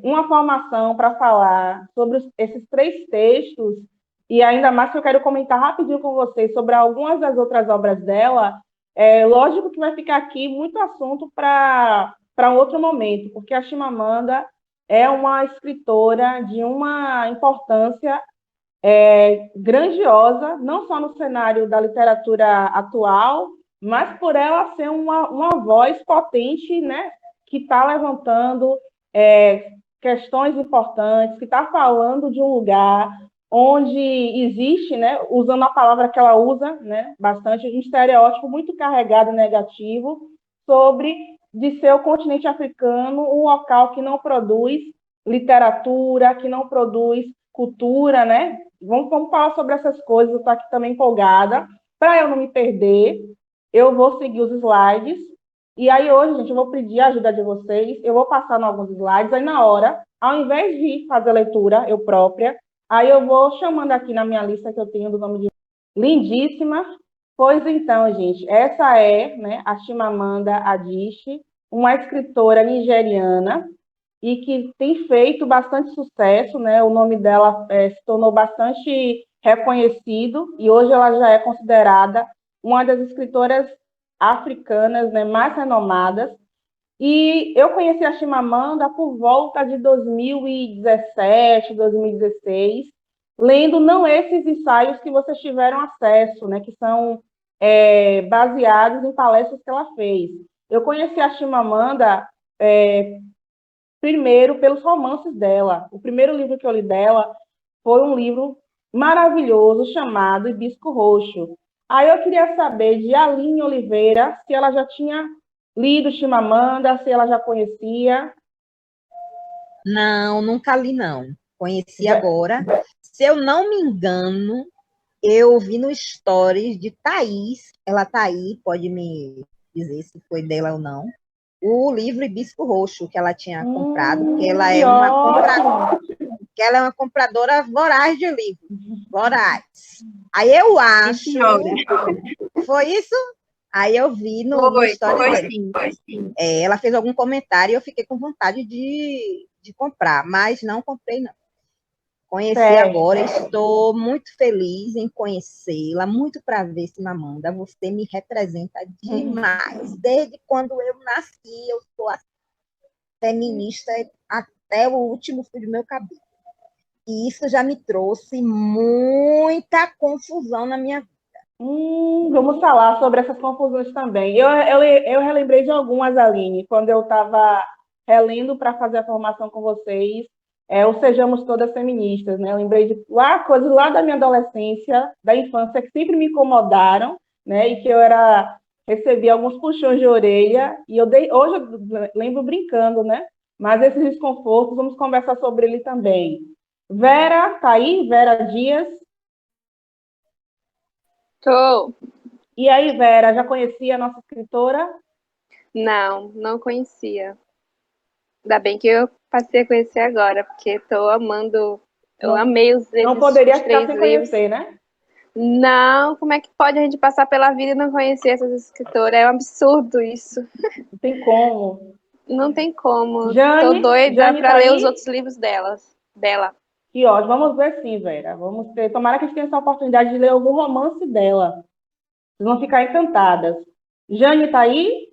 uma formação para falar sobre esses 3 textos, e ainda mais que eu quero comentar rapidinho com vocês sobre algumas das outras obras dela. Lógico que vai ficar aqui muito assunto para um outro momento, porque a Chimamanda é uma escritora de uma importância grandiosa, não só no cenário da literatura atual, mas por ela ser uma voz potente, né, que está levantando questões importantes, que está falando de um lugar onde existe, né, usando a palavra que ela usa, né, bastante, um estereótipo muito carregado e negativo sobre de ser o continente africano um local que não produz literatura, que não produz cultura, né? Vamos falar sobre essas coisas, eu estou aqui também empolgada. Para eu não me perder, eu vou seguir os slides. E aí, hoje, gente, eu vou pedir a ajuda de vocês. Eu vou passar em alguns slides. Aí, na hora, ao invés de fazer a leitura, eu própria, aí eu vou chamando aqui na minha lista que eu tenho do nome de Lindíssima. Pois então, gente, essa é, né, a Chimamanda Adichie, uma escritora nigeriana e que tem feito bastante sucesso, né? O nome dela se tornou bastante reconhecido e hoje ela já é considerada uma das escritoras africanas, né, mais renomadas. E eu conheci a Chimamanda por volta de 2017, 2016, lendo não esses ensaios que vocês tiveram acesso, né, que são baseados em palestras que ela fez. Eu conheci a Chimamanda primeiro pelos romances dela. O primeiro livro que eu li dela foi um livro maravilhoso chamado Hibisco Roxo. Aí eu queria saber de Aline Oliveira se ela já tinha lido Chimamanda, se ela já conhecia. Não, nunca li, não. Conheci agora. Se eu não me engano, eu vi no Stories de Thaís, ela tá aí, pode me dizer se foi dela ou não, o livro Hibisco Roxo que ela tinha comprado, porque ela Que é ótimo! que ela é uma compradora voraz de livros. Voraz. Aí eu Que acho. senhora. Foi isso? Aí eu vi no story Foi dela. sim. Ela fez algum comentário e eu fiquei com vontade de comprar, mas não comprei, não. Conheci agora, estou muito feliz em conhecê-la, muito prazer, Chimamanda. Você me representa demais. Desde quando eu nasci, eu sou feminista até o último fio do meu cabelo. E isso já me trouxe muita confusão na minha vida. Vamos falar sobre essas confusões também. Eu relembrei de algumas, Aline, quando eu estava relendo para fazer a formação com vocês, o Sejamos Todas Feministas, né? Eu lembrei de coisas lá da minha adolescência, da infância, que sempre me incomodaram, né? E que recebi alguns puxões de orelha, e hoje eu lembro brincando, né? Mas esses desconfortos, vamos conversar sobre ele também. Vera, tá aí? Vera Dias. Tô. E aí, Vera, já conhecia a nossa escritora? Não conhecia. Ainda bem que eu passei a conhecer agora, porque estou amando. Eu amei Não poderia os ficar 3 sem livros. conhecer, né? Não, como é que pode a gente passar pela vida e não conhecer essas escritoras? É um absurdo isso. Não tem como. Não tem como. Tô doida Jane para tá ler os aí? outros livros dela. Que ótimo. Vamos ver sim, Vera. Vamos ter. Tomara que a gente tenha essa oportunidade de ler algum romance dela. Vocês vão ficar encantadas. Jane tá aí?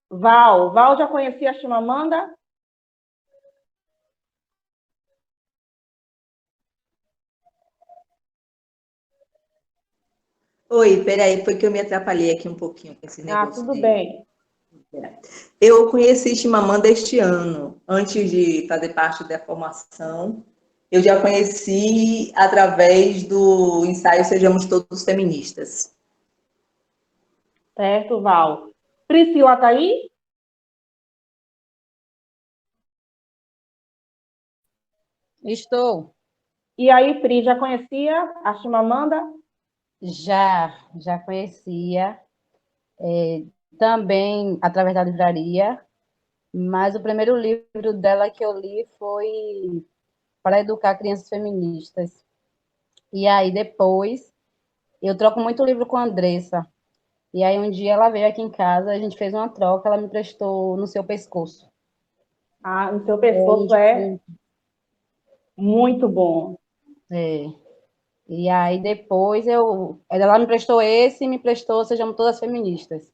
Val já conhecia a Chimamanda? Oi, peraí, foi que eu me atrapalhei aqui um pouquinho com esse negócio Tudo de. bem. Eu conheci Chimamanda este ano, antes de fazer parte da formação. Eu já conheci através do ensaio Sejamos Todos Feministas. Certo, Val. Priscila tá aí? Estou. E aí, Pri, já conhecia a Chimamanda? Já conhecia, também através da livraria, mas o primeiro livro dela que eu li foi Para Educar Crianças Feministas. E aí depois, eu troco muito livro com a Andressa, E aí um dia ela veio aqui em casa, a gente fez uma troca, ela me prestou No Seu Pescoço. Ah, no seu E aí a pescoço gente, é muito bom. é, e aí depois ela me prestou esse e me prestou Sejamos Todas Feministas.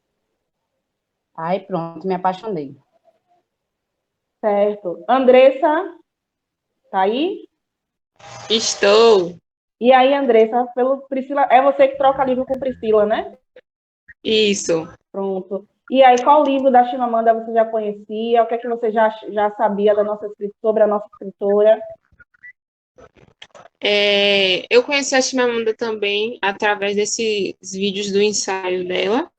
Aí pronto, me apaixonei. Certo. Andressa, tá aí? Estou. E aí, Andressa, pelo Priscila, é você que troca livro com Priscila, né? Isso. Pronto. E aí, qual livro da Chimamanda você já conhecia? O que é que você já sabia da sobre a nossa escritora? Eu conheci a Chimamanda também através desses vídeos do ensaio dela,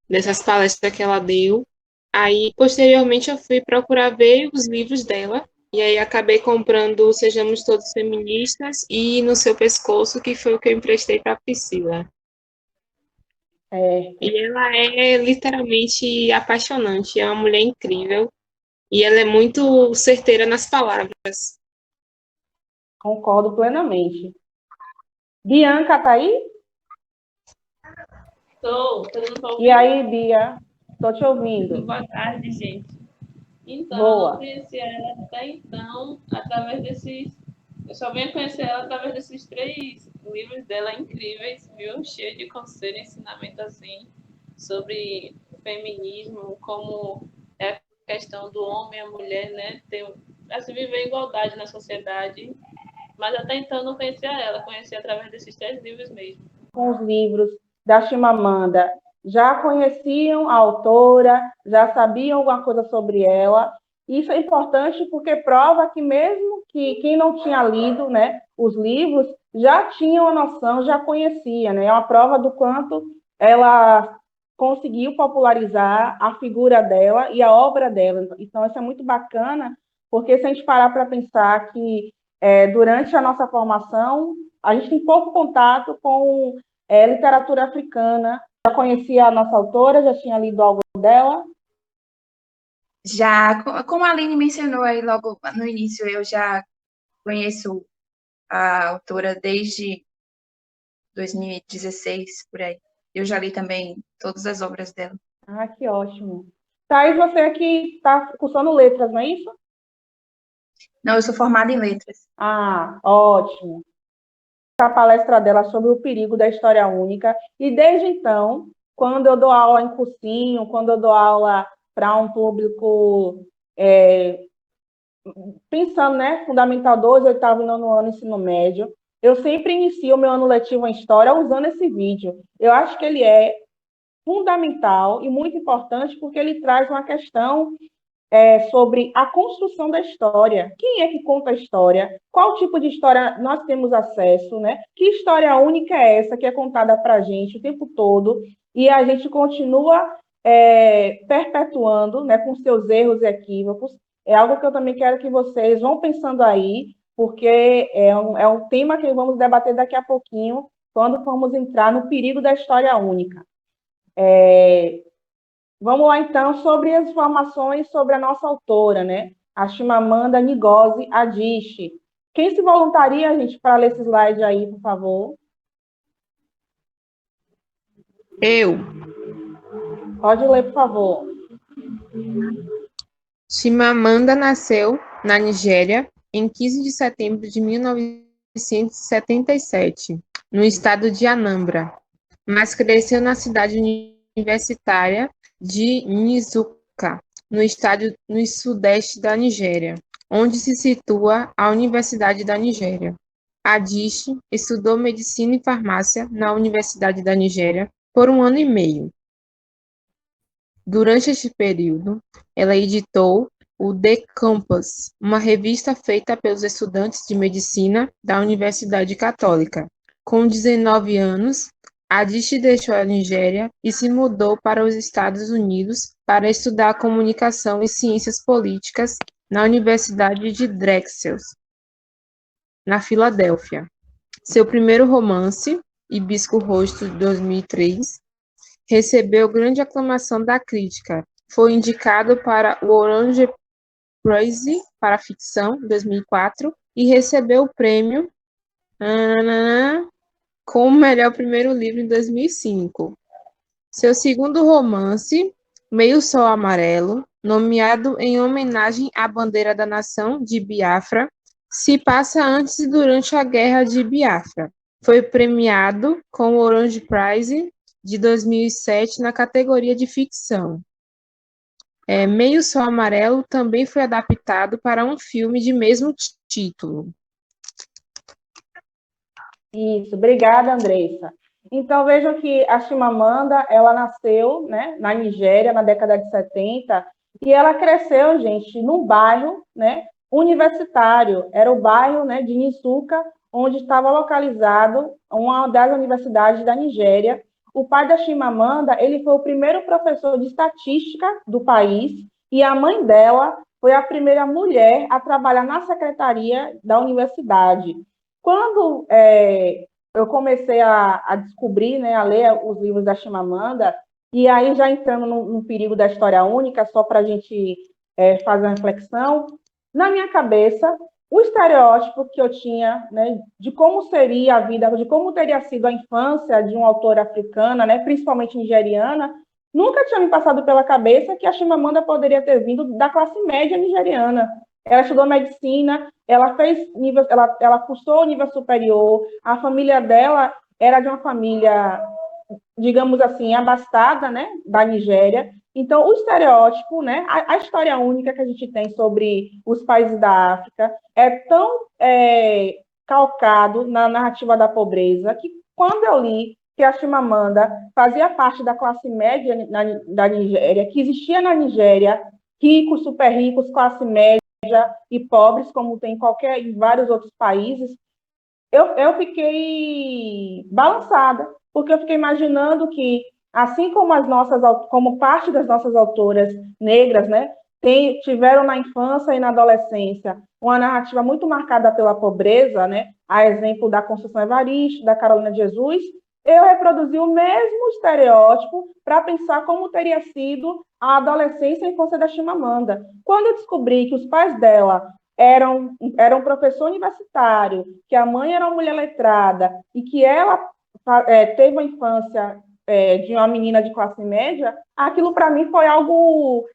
dessas palestras que ela deu. Aí, posteriormente, eu fui procurar ver os livros dela. E aí, acabei comprando Sejamos Todos Feministas e No Seu Pescoço, que foi o que eu emprestei para Priscila. É, E ela é literalmente apaixonante, é uma mulher incrível. E ela é muito certeira nas palavras. concordo plenamente. Bianca, tá aí? Estou, todo mundo tá E ouvindo? aí, Bia? Estou te ouvindo. Boa tarde, gente. Então, eu não Boa. conhecia ela até então, através desses. Eu só venho conhecer ela através desses 3 livros dela incríveis, viu? Cheio de conselho e ensinamento assim, sobre feminismo, como é a questão do homem e a mulher, né? Assim, viver igualdade na sociedade. Mas até então eu não conhecia ela, conheci através desses 3 livros mesmo. Com os livros da Chimamanda, já conheciam a autora, já sabiam alguma coisa sobre ela. Isso é importante porque prova que mesmo que quem não tinha lido, né, os livros, já tinha uma noção, já conhecia, né? É uma prova do quanto ela conseguiu popularizar a figura dela e a obra dela. Então, isso é muito bacana, porque se a gente parar para pensar que durante a nossa formação, a gente tem pouco contato com literatura africana. Já conhecia a nossa autora, já tinha lido algo dela? Já, como a Aline mencionou aí logo no início, eu já conheço a autora desde 2016, por aí. Eu já li também todas as obras dela. Ah, que ótimo. Thaís, você aqui está cursando letras, não é isso? Não, eu sou formada em letras. Ah, ótimo. A palestra dela sobre o perigo da história única. E desde então, quando eu dou aula em cursinho, quando eu dou aula para um público pensando, né, Fundamental 2, oitavo e nono ano, ensino médio, eu sempre inicio o meu ano letivo em História usando esse vídeo. Eu acho que ele é fundamental e muito importante porque ele traz uma questão sobre a construção da história. Quem é que conta a história? Qual tipo de história nós temos acesso, né? Que história única é essa que é contada para a gente o tempo todo e a gente continua perpetuando, né, com seus erros e equívocos? É algo que eu também quero que vocês vão pensando aí, porque é um tema que vamos debater daqui a pouquinho, quando formos entrar no perigo da história única. Vamos lá, então, sobre as informações sobre a nossa autora, né? A Chimamanda Ngozi Adichie. Quem se voluntaria, gente, para ler esse slide aí, por favor? Eu. Pode ler, por favor. Chimamanda nasceu na Nigéria em 15 de setembro de 1977, no estado de Anambra, mas cresceu na cidade universitária de Nsukka, no sudeste da Nigéria, onde se situa a Universidade da Nigéria. Adichie estudou medicina e farmácia na Universidade da Nigéria por 1 ano e meio. Durante este período, ela editou o The Campus, uma revista feita pelos estudantes de medicina da Universidade Católica. Com 19 anos, Adichie deixou a Nigéria e se mudou para os Estados Unidos para estudar comunicação e ciências políticas na Universidade de Drexel, na Filadélfia. Seu primeiro romance, Hibisco Rosto, de 2003, recebeu grande aclamação da crítica. Foi indicado para o Orange Prize para ficção, em 2004, e recebeu o prêmio como melhor primeiro livro em 2005. Seu segundo romance, Meio Sol Amarelo, nomeado em homenagem à bandeira da nação de Biafra, se passa antes e durante a Guerra de Biafra. Foi premiado com o Orange Prize de 2007 na categoria de ficção. Meio Sol Amarelo também foi adaptado para um filme de mesmo título. Isso, obrigada, Andressa. Então, vejam que a Chimamanda, ela nasceu, né, na Nigéria, na década de 70, e ela cresceu, gente, num bairro, né, universitário. Era o bairro, né, de Nsukka, onde estava localizado uma das universidades da Nigéria. O pai da Chimamanda, ele foi o primeiro professor de estatística do país, e a mãe dela foi a primeira mulher a trabalhar na secretaria da universidade. Quando eu comecei a descobrir, né, a ler os livros da Chimamanda, e aí já entrando no perigo da história única, só para a gente fazer uma reflexão, na minha cabeça, o estereótipo que eu tinha, né, de como seria a vida, de como teria sido a infância de uma autora africana, né, principalmente nigeriana, nunca tinha me passado pela cabeça que a Chimamanda poderia ter vindo da classe média nigeriana. Ela estudou medicina, ela fez nível, ela cursou o nível superior, a família dela era de uma família, digamos assim, abastada, né, da Nigéria. Então, o estereótipo, né, a história única que a gente tem sobre os países da África é tão calcado na narrativa da pobreza que, quando eu li que a Chimamanda fazia parte da classe média da Nigéria, que existia na Nigéria ricos, super ricos, classe média e pobres, como tem em vários outros países, eu fiquei balançada, porque eu fiquei imaginando que, assim como como parte das nossas autoras negras, né, tiveram na infância e na adolescência uma narrativa muito marcada pela pobreza, né, a exemplo da Conceição Evaristo, da Carolina Jesus, eu reproduzi o mesmo estereótipo para pensar como teria sido a adolescência e a infância da Chimamanda. Quando eu descobri que os pais dela eram professor universitário, que a mãe era uma mulher letrada e que ela teve uma infância de uma menina de classe média, aquilo para mim foi algo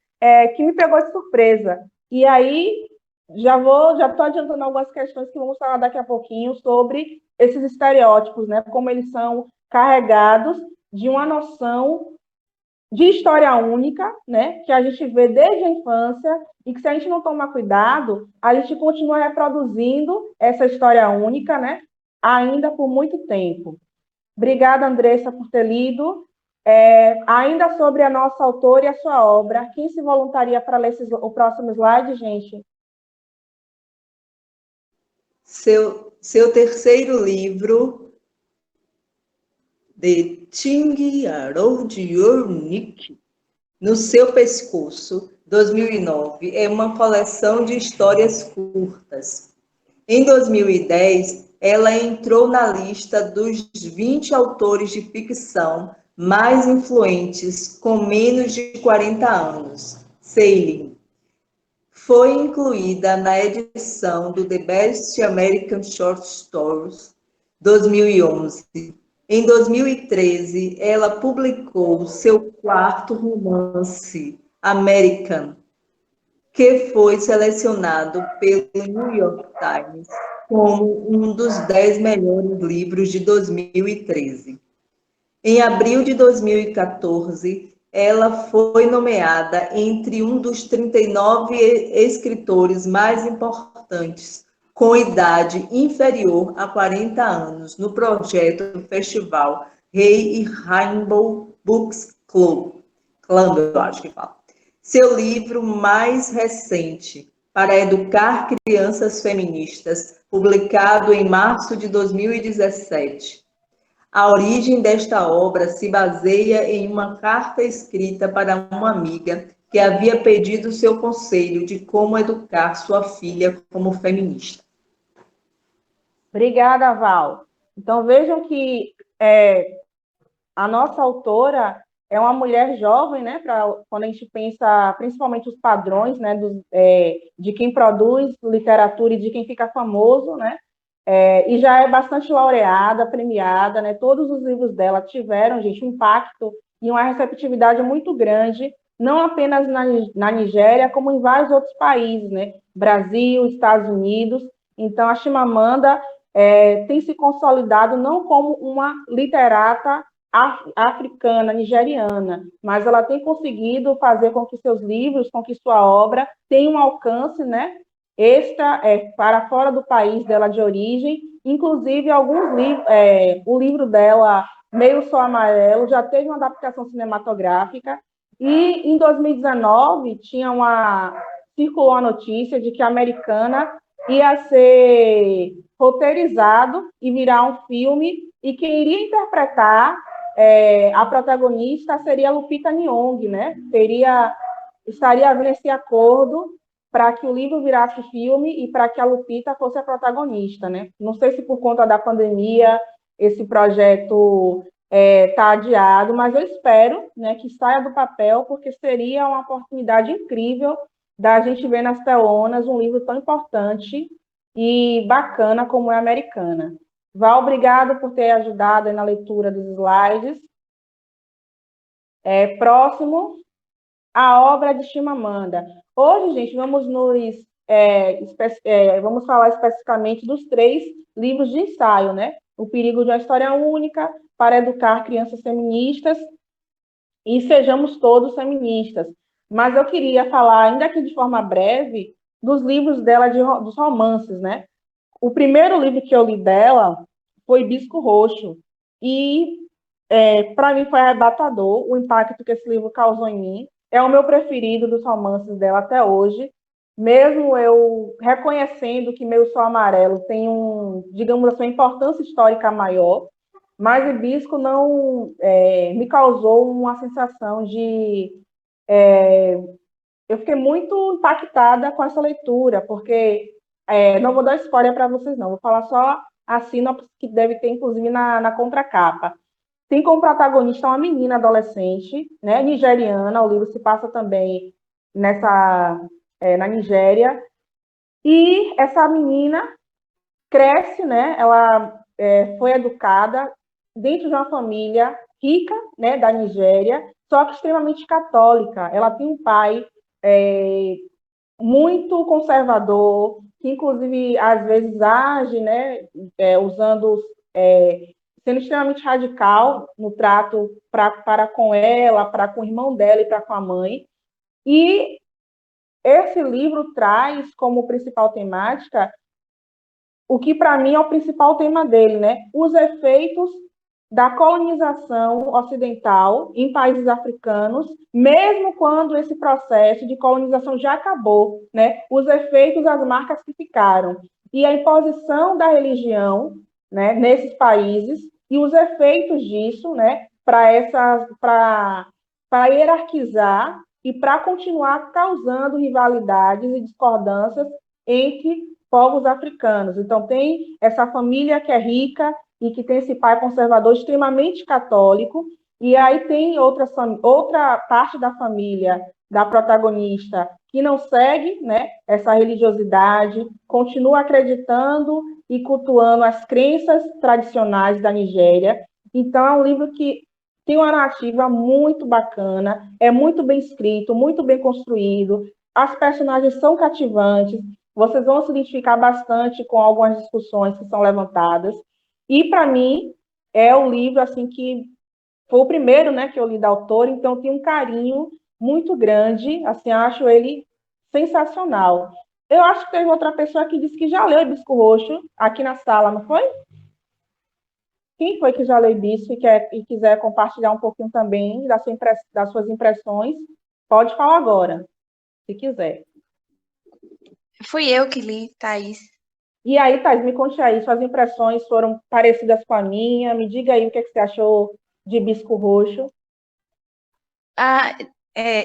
que me pegou de surpresa. E aí já estou adiantando algumas questões que vamos falar daqui a pouquinho sobre esses estereótipos, né? Como eles são carregados de uma noção de história única, né, que a gente vê desde a infância e que, se a gente não tomar cuidado, a gente continua reproduzindo essa história única, né, ainda por muito tempo. Obrigada, Andressa, por ter lido. Ainda sobre a nossa autora e a sua obra, quem se voluntaria para ler o próximo slide, gente? Seu terceiro livro, de Ting Around-Your-Neck, No Seu Pescoço, 2009, é uma coleção de histórias curtas. Em 2010, ela entrou na lista dos 20 autores de ficção mais influentes com menos de 40 anos. Sailing foi incluída na edição do The Best American Short Stories 2011. Em 2013, ela publicou seu quarto romance, American, que foi selecionado pelo New York Times como um dos 10 melhores livros de 2013. Em abril de 2014, ela foi nomeada entre um dos 39 escritores mais importantes com idade inferior a 40 anos no projeto do Festival Rei e Rainbow Books Club, eu acho que fala. Seu livro mais recente, Para Educar Crianças Feministas, publicado em março de 2017. A origem desta obra se baseia em uma carta escrita para uma amiga que havia pedido seu conselho de como educar sua filha como feminista. Obrigada, Val. Então, vejam que a nossa autora é uma mulher jovem, né? Quando a gente pensa, principalmente os padrões, né? De quem produz literatura e de quem fica famoso, né? E já é bastante laureada, premiada, né? Todos os livros dela tiveram, gente, um impacto e uma receptividade muito grande, não apenas na Nigéria, como em vários outros países, né? Brasil, Estados Unidos. Então, a Chimamanda tem se consolidado não como uma literata africana, nigeriana, mas ela tem conseguido fazer com que seus livros, com que sua obra tenha um alcance, né, extra para fora do país dela de origem. Inclusive, alguns livros, o livro dela, Meio Sol Amarelo, já teve uma adaptação cinematográfica, e em 2019 circulou a notícia de que a Americana ia ser roteirizado e virar um filme, e quem iria interpretar a protagonista seria Lupita Nyong'o, né? Estaria havendo esse acordo para que o livro virasse filme e para que a Lupita fosse a protagonista, né? Não sei se por conta da pandemia esse projeto está adiado, mas eu espero, né, que saia do papel, porque seria uma oportunidade incrível da gente ver nas telonas um livro tão importante e bacana como é a Americana. Val, obrigado por ter ajudado na leitura dos slides. Próximo, a obra de Chimamanda. Hoje, gente, vamos falar especificamente dos 3 livros de ensaio, né? O Perigo de uma História Única, Para Educar Crianças Feministas e Sejamos Todos Feministas. Mas eu queria falar, ainda que de forma breve, dos livros dela, dos romances, né? O primeiro livro que eu li dela foi Bisco Roxo, e para mim foi arrebatador o impacto que esse livro causou em mim. É o meu preferido dos romances dela até hoje, mesmo eu reconhecendo que Meu Sol Amarelo tem digamos assim, uma importância histórica maior, mas Hibisco não me causou uma sensação de... eu fiquei muito impactada com essa leitura, porque não vou dar spoiler para vocês, não, vou falar só a sinopse que deve ter, inclusive, na contracapa. Tem como protagonista uma menina adolescente, né, nigeriana. O livro se passa também na Nigéria. E essa menina cresce, né, ela foi educada dentro de uma família rica, né, da Nigéria, só que extremamente católica. Ela tem um pai muito conservador, que inclusive às vezes age, né, sendo extremamente radical no trato para com ela, para com o irmão dela e para com a mãe. E esse livro traz como principal temática o que para mim é o principal tema dele, né? Os efeitos da colonização ocidental em países africanos, mesmo quando esse processo de colonização já acabou, né? Os efeitos, as marcas que ficaram, e a imposição da religião, né, nesses países, e os efeitos disso, né, para hierarquizar e para continuar causando rivalidades e discordâncias entre povos africanos. Então, tem essa família que é rica e que tem esse pai conservador extremamente católico, e aí tem outra parte da família da protagonista que não segue, né, essa religiosidade, continua acreditando e cultuando as crenças tradicionais da Nigéria. Então, é um livro que tem uma narrativa muito bacana, é muito bem escrito, muito bem construído, as personagens são cativantes, vocês vão se identificar bastante com algumas discussões que são levantadas. E, para mim, é o livro assim, que foi o primeiro, né, que eu li da autora, então eu tenho um carinho muito grande, assim, acho ele sensacional. Eu acho que teve outra pessoa que disse que já leu Hibisco Roxo aqui na sala, não foi? Quem foi que já leu Hibisco e quiser compartilhar um pouquinho também das suas impressões, pode falar agora, se quiser. Fui eu que li, Thaís. E aí, Thais, me conte aí, suas impressões foram parecidas com a minha? Me diga aí o que você achou de Hibisco Roxo.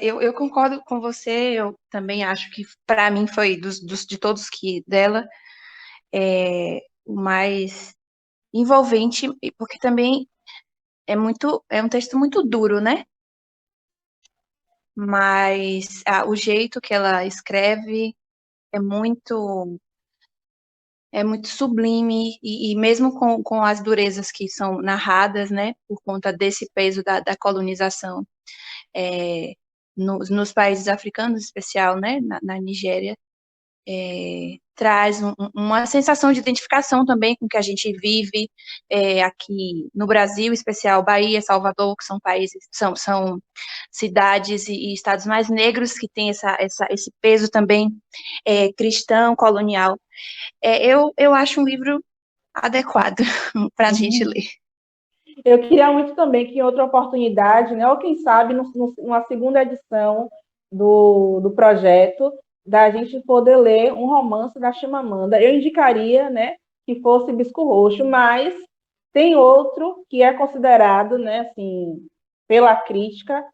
Eu concordo com você, eu também acho que, para mim, foi de todos que dela, o mais envolvente, porque também é um texto muito duro, né? Mas o jeito que ela escreve é muito é muito sublime, e mesmo com as durezas que são narradas, né, por conta desse peso da colonização nos países africanos, em especial, né, na Nigéria, traz uma sensação de identificação também com o que a gente vive aqui no Brasil, em especial Bahia, Salvador, que são países, são cidades e estados mais negros, que têm esse peso também cristão, colonial. Eu acho um livro adequado para a gente ler. Eu queria muito também que em outra oportunidade, né, ou quem sabe numa segunda edição do projeto, da gente poder ler um romance da Chimamanda. Eu indicaria, né, que fosse Bisco Roxo, mas tem outro que é considerado, né, assim, pela crítica,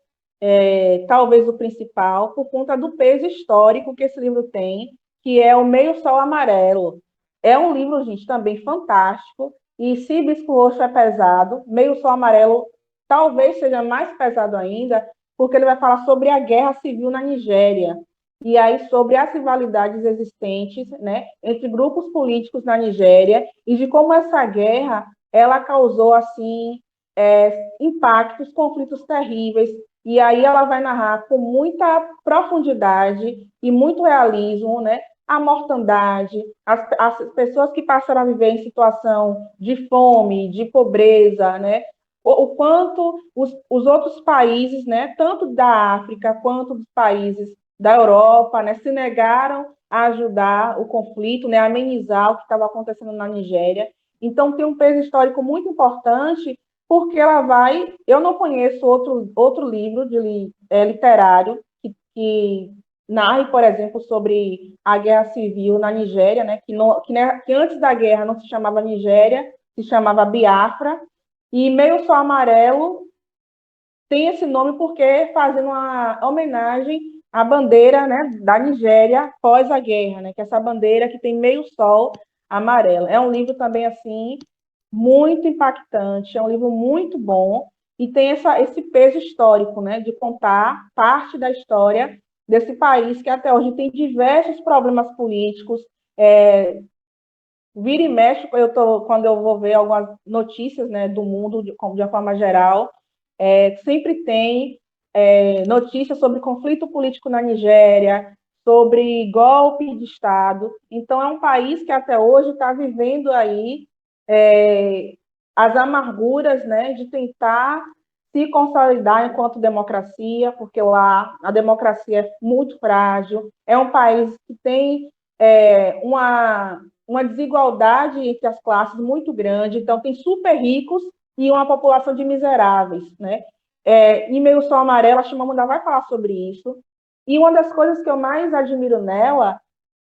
talvez o principal, por conta do peso histórico que esse livro tem, que é O Meio Sol Amarelo. É um livro, gente, também fantástico, e se Bisco Roxo é pesado, Meio Sol Amarelo talvez seja mais pesado ainda, porque ele vai falar sobre a guerra civil na Nigéria, e aí sobre as rivalidades existentes, né, entre grupos políticos na Nigéria, e de como essa guerra ela causou assim impactos, conflitos terríveis, e aí ela vai narrar com muita profundidade e muito realismo, né, a mortandade, as pessoas que passaram a viver em situação de fome, de pobreza, né, o quanto os outros países, né, tanto da África quanto dos países da Europa, né, se negaram a ajudar o conflito, né, a amenizar o que estava acontecendo na Nigéria. Então, tem um peso histórico muito importante, porque ela vai... Eu não conheço outro livro literário que narre, por exemplo, sobre a guerra civil na Nigéria, né, que antes da guerra não se chamava Nigéria, se chamava Biafra, e Meio Sol Amarelo tem esse nome porque fazendo uma homenagem à bandeira, né, da Nigéria após a guerra, né, que é essa bandeira que tem meio sol amarelo. É um livro também assim muito impactante, é um livro muito bom e tem esse peso histórico, né, de contar parte da história desse país que até hoje tem diversos problemas políticos. Vira e mexe, quando eu vou ver algumas notícias, né, do mundo de uma forma geral, sempre tem notícias sobre conflito político na Nigéria, sobre golpe de Estado. Então, é um país que até hoje está vivendo aí as amarguras, né, de tentar se consolidar enquanto democracia, porque lá a democracia é muito frágil. É um país que tem uma desigualdade entre as classes muito grande, então tem super ricos e uma população de miseráveis, né? Em Meio Sol Amarelo, a Chimamanda vai falar sobre isso, e uma das coisas que eu mais admiro nela,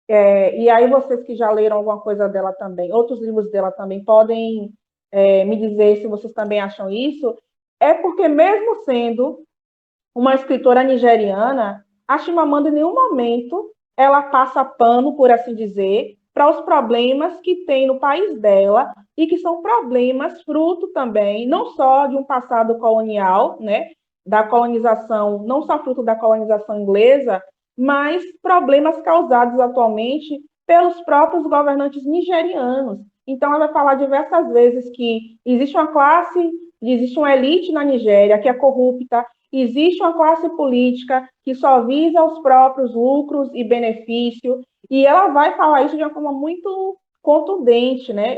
e aí vocês que já leram alguma coisa dela também, outros livros dela também, podem me dizer se vocês também acham isso, é porque mesmo sendo uma escritora nigeriana, a Chimamanda em nenhum momento ela passa pano, por assim dizer, para os problemas que tem no país dela e que são problemas fruto também, não só de um passado colonial, né, da colonização, não só fruto da colonização inglesa, mas problemas causados atualmente pelos próprios governantes nigerianos. Então, ela vai falar diversas vezes que existe uma elite na Nigéria que é corrupta, existe uma classe política que só visa os próprios lucros e benefício, e ela vai falar isso de uma forma muito contundente, né?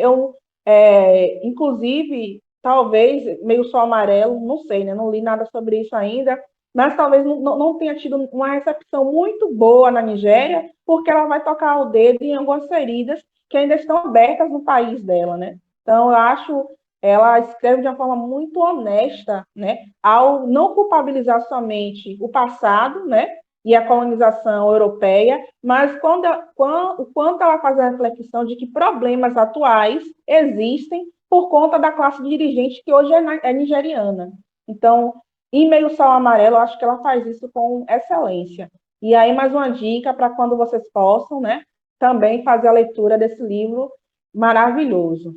Inclusive, talvez Meio Sol Amarelo, não sei, né? Não li nada sobre isso ainda, mas talvez não tenha tido uma recepção muito boa na Nigéria, porque ela vai tocar o dedo em algumas feridas que ainda estão abertas no país dela, né? Então, eu acho ela escreve de uma forma muito honesta, né, ao não culpabilizar somente o passado, né, e a colonização europeia, mas o quanto ela faz a reflexão de que problemas atuais existem por conta da classe dirigente que hoje é nigeriana. Então, em Meio Sol Amarelo, eu acho que ela faz isso com excelência. E aí, mais uma dica para quando vocês possam, né, também fazer a leitura desse livro maravilhoso.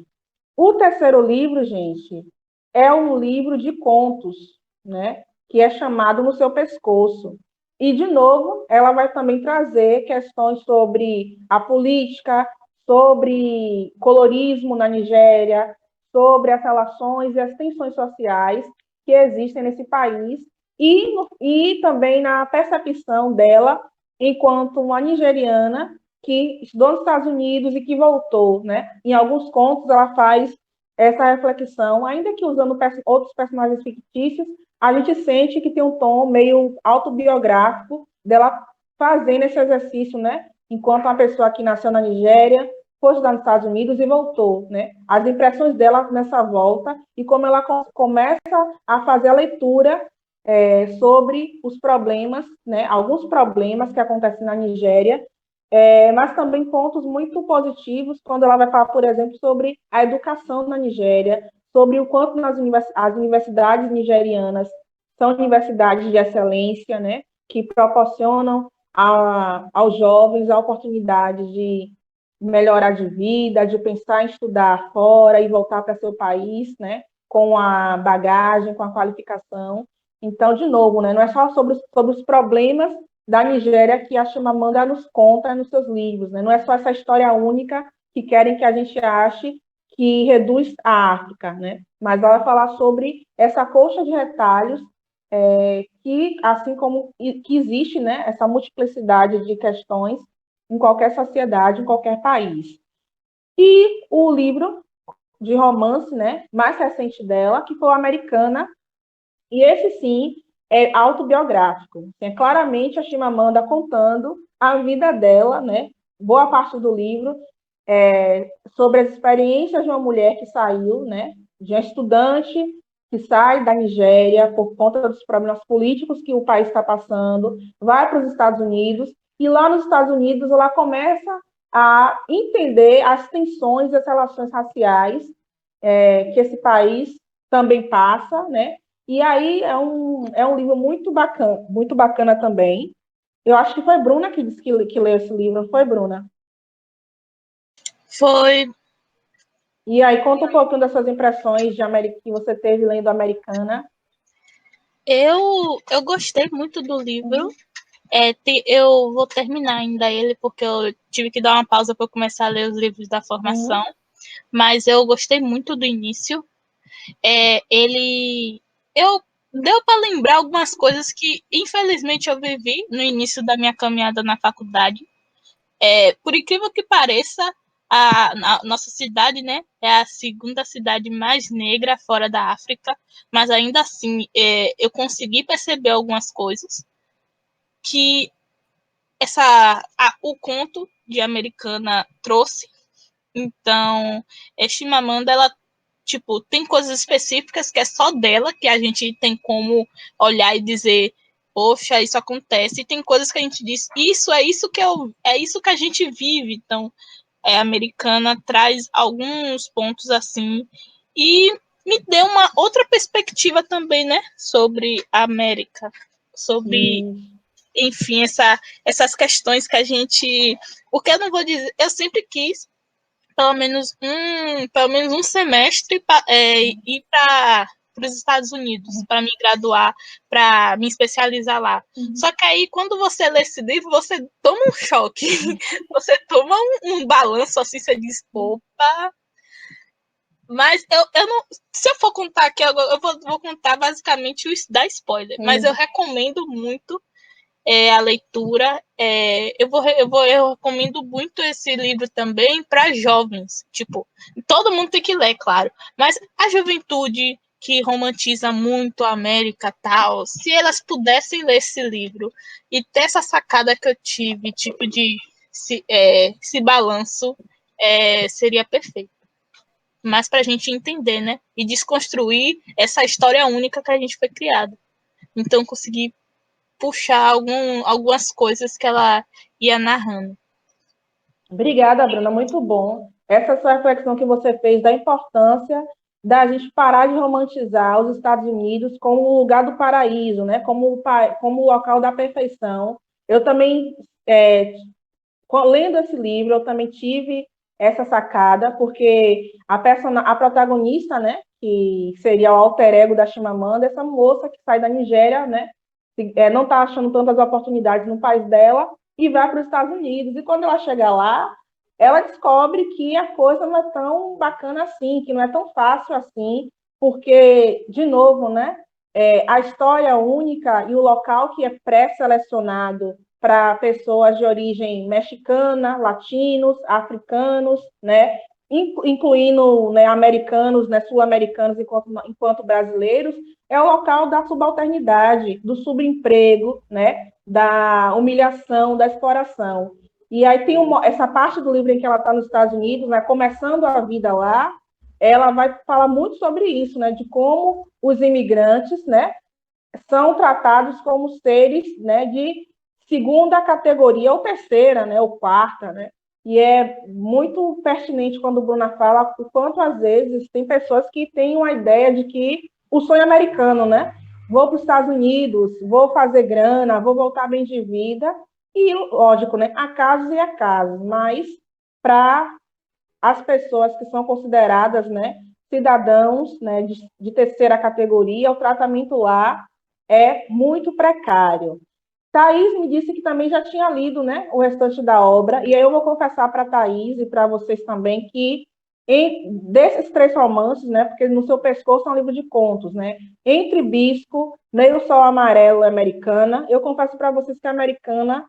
O terceiro livro, gente, é um livro de contos, né? Que é chamado No Seu Pescoço. E, de novo, ela vai também trazer questões sobre a política, sobre colorismo na Nigéria, sobre as relações e as tensões sociais que existem nesse país, e também na percepção dela enquanto uma nigeriana que estudou nos Estados Unidos e que voltou, né? Em alguns contos ela faz essa reflexão, ainda que usando outros personagens fictícios, a gente sente que tem um tom meio autobiográfico dela fazendo esse exercício, né? Enquanto uma pessoa que nasceu na Nigéria, foi estudar nos Estados Unidos e voltou, né? As impressões dela nessa volta e como ela começa a fazer a leitura sobre os problemas, né? Alguns problemas que acontecem na Nigéria, mas também pontos muito positivos quando ela vai falar, por exemplo, sobre a educação na Nigéria, sobre o quanto as universidades nigerianas são universidades de excelência, né? Que proporcionam aos jovens a oportunidade de melhorar de vida, de pensar em estudar fora e voltar para seu país, né? Com a bagagem, com a qualificação. Então, de novo, né? Não é só sobre os problemas da Nigéria que a Chimamanda nos conta nos seus livros, né? Não é só essa história única que querem que a gente ache que reduz a África, né? Mas ela vai falar sobre essa colcha de retalhos que, assim como que existe, né, essa multiplicidade de questões em qualquer sociedade, em qualquer país. E o livro de romance, né, mais recente dela, que foi o Americana, e esse sim é autobiográfico. É claramente a Chimamanda contando a vida dela, né, boa parte do livro, sobre as experiências de uma mulher que saiu, né, de uma estudante que sai da Nigéria por conta dos problemas políticos que o país está passando, vai para os Estados Unidos, e lá nos Estados Unidos ela começa a entender as tensões e as relações raciais que esse país também passa, né? E aí é um livro muito bacana também. Eu acho que foi Bruna que disse que leu esse livro, não foi, Bruna? Foi. E aí, conta um pouquinho das suas impressões que você teve lendo Americana. Eu gostei muito do livro. Eu vou terminar ainda ele, porque eu tive que dar uma pausa para começar a ler os livros da formação. Mas eu gostei muito do início. Deu para lembrar algumas coisas que, infelizmente, eu vivi no início da minha caminhada na faculdade. Por incrível que pareça, a nossa cidade, né, é a segunda cidade mais negra fora da África, mas ainda assim eu consegui perceber algumas coisas que o conto de Americana trouxe. Então, Chimamanda, ela tipo, tem coisas específicas que é só dela, que a gente tem como olhar e dizer, poxa, isso acontece, e tem coisas que a gente diz, é isso que a gente vive. Então, a Americana traz alguns pontos assim, e me deu uma outra perspectiva também, né, sobre a América, sobre, enfim, essas questões que a gente, porque eu não vou dizer, eu sempre quis pelo menos um semestre ir para os Estados Unidos para me graduar, para me especializar lá. Só que aí, quando você lê esse livro, você toma um choque, você toma um balanço assim, você diz, opa. Mas eu não. Se eu for contar aqui, eu vou contar basicamente dar spoiler. Mas eu recomendo muito a leitura. Eu recomendo muito esse livro também para jovens. Tipo, todo mundo tem que ler, claro. Mas a juventude que romantiza muito a América tal, se elas pudessem ler esse livro e ter essa sacada que eu tive, tipo de esse balanço, seria perfeito. Mas para a gente entender, né? E desconstruir essa história única que a gente foi criado. Então, conseguir puxar algumas coisas que ela ia narrando. Obrigada, Bruna, muito bom. Essa sua reflexão que você fez da importância da gente parar de romantizar os Estados Unidos como o lugar do paraíso, né? Como o local da perfeição. Eu também, lendo esse livro, eu também tive essa sacada, porque a protagonista, né, que seria o alter ego da Chimamanda, essa moça que sai da Nigéria, né, não está achando tantas oportunidades no país dela e vai para os Estados Unidos. E quando ela chega lá, ela descobre que a coisa não é tão bacana assim, que não é tão fácil assim, porque, de novo, né, a história única e o local que é pré-selecionado para pessoas de origem mexicana, latinos, africanos, né, incluindo, né, americanos, né, sul-americanos enquanto brasileiros, é o local da subalternidade, do subemprego, né, da humilhação, da exploração. E aí tem essa parte do livro em que ela está nos Estados Unidos, né, começando a vida lá, ela vai falar muito sobre isso, né, de como os imigrantes, né, são tratados como seres, né, de segunda categoria ou terceira, né, ou quarta, né? E é muito pertinente quando o Bruna fala o quanto às vezes tem pessoas que têm uma ideia de que o sonho americano, né? Vou para os Estados Unidos, vou fazer grana, vou voltar bem de vida. E, lógico, né? Há casos e há casos, mas para as pessoas que são consideradas, né, cidadãos, né, de terceira categoria, o tratamento lá é muito precário. Thaís me disse que também já tinha lido, né, o restante da obra, e aí eu vou confessar para a Thaís e para vocês também que desses 3 romances, né, porque no seu pescoço é um livro de contos, né, Entre Bisco, Meio Sol Amarelo e Americana, eu confesso para vocês que a Americana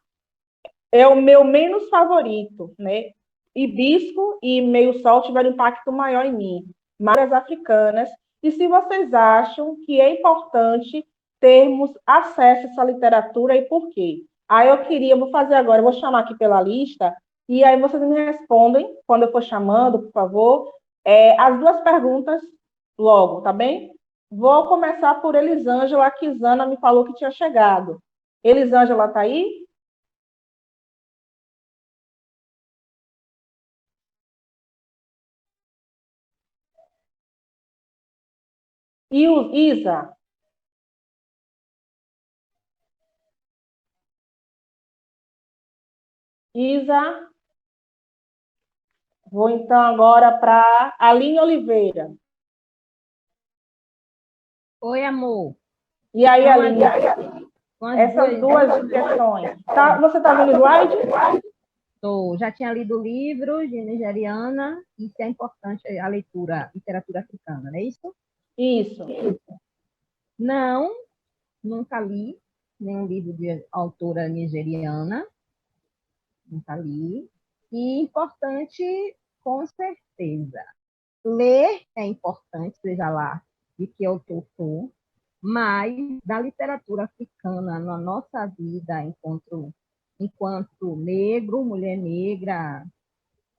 é o meu menos favorito, né, Hibisco e Meio Sol tiveram impacto maior em mim, mas as africanas, e se vocês acham que é importante termos acesso a essa literatura e por quê? Aí vou fazer agora, eu vou chamar aqui pela lista, e aí vocês me respondem, quando eu for chamando, por favor, as 2 perguntas logo, tá bem? Vou começar por Elisângela, que Zana me falou que tinha chegado. Elisângela está aí? E o Isa? Isa? Vou então agora para Aline Oliveira. Oi, amor. E aí, Aline? Essas duas questões. Você está vendo o slide? Já tinha lido o livro de nigeriana, e isso é importante, a leitura, literatura africana, não é isso? Isso. Não, nunca li nenhum livro de autora nigeriana, nunca li. E importante, com certeza. Ler é importante, seja lá de que autor for, mas da literatura africana na nossa vida enquanto negro, mulher negra,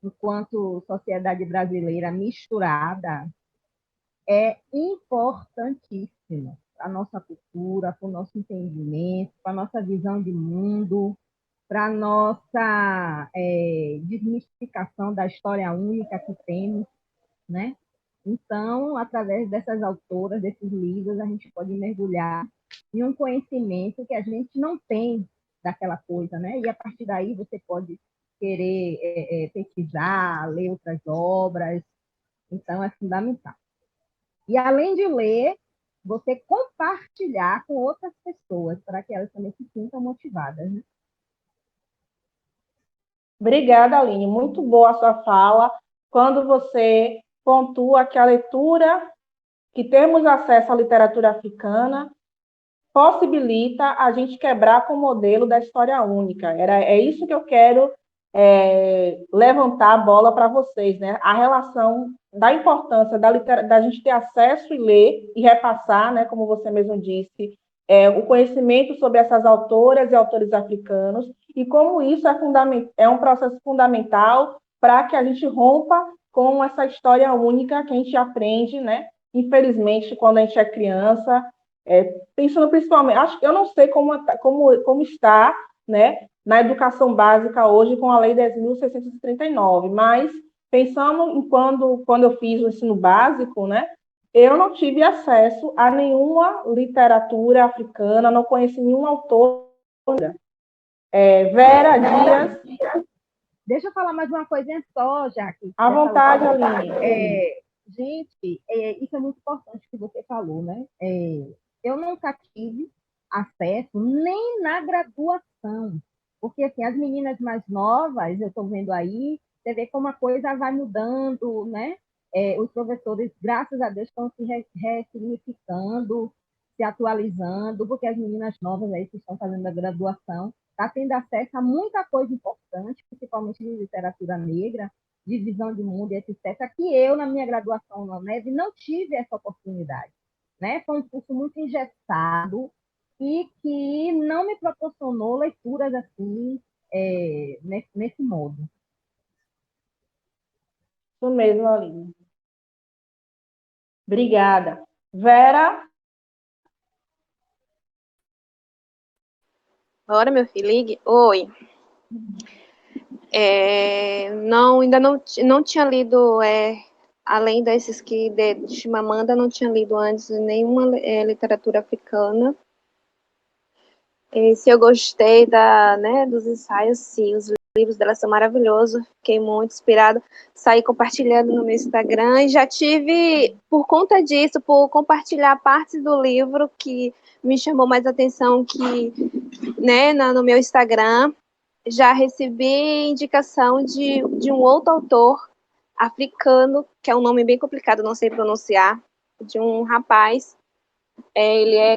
enquanto sociedade brasileira misturada, é importantíssimo para a nossa cultura, para o nosso entendimento, para a nossa visão de mundo, para a nossa desmistificação da história única que temos, né? Então, através dessas autoras, desses livros, a gente pode mergulhar em um conhecimento que a gente não tem daquela coisa, né? E a partir daí você pode querer pesquisar, ler outras obras. Então, é fundamental. E, além de ler, você compartilhar com outras pessoas, para que elas também se sintam motivadas, né? Obrigada, Aline. Muito boa a sua fala. Quando você pontua que a leitura, que temos acesso à literatura africana, possibilita a gente quebrar com o modelo da história única. É isso que eu quero levantar a bola para vocês, né? A relação da importância da gente ter acesso e ler e repassar, né, como você mesmo disse, o conhecimento sobre essas autoras e autores africanos, e como isso é um processo fundamental para que a gente rompa com essa história única que a gente aprende, né? Infelizmente, quando a gente é criança, pensando principalmente, eu não sei como está, né, na educação básica hoje com a Lei 10.639, mas pensando em quando eu fiz o ensino básico, né, eu não tive acesso a nenhuma literatura africana, não conheci nenhum autor. Vera Dias. Deixa eu falar mais uma coisinha só, Jaque. À vontade, Aline. Gente, isso é muito importante que você falou, né? Eu nunca tive acesso nem na graduação, porque assim, as meninas mais novas, eu estou vendo aí, Você vê como a coisa vai mudando, né? Os professores, graças a Deus, estão se ressignificando, se atualizando, porque as meninas novas aí que estão fazendo a graduação estão tendo acesso a muita coisa importante, principalmente de literatura negra, de visão de mundo, etc., que eu, na minha graduação na UNEV, não tive essa oportunidade. Né? Foi um curso muito engessado e que não me proporcionou leituras assim, nesse modo. Isso mesmo, Aline. Obrigada. Vera? Bora, meu filho, ligue. Oi. Não, ainda não tinha lido, além desses que de Chimamanda, não tinha lido antes nenhuma literatura africana. Se eu gostei dos ensaios, sim, os livros dela são maravilhosos, fiquei muito inspirada, saí compartilhando no meu Instagram e já tive, por conta disso, por compartilhar partes do livro que me chamou mais atenção que, no meu Instagram, já recebi indicação de um outro autor africano, que é um nome bem complicado, não sei pronunciar, de um rapaz. Ele é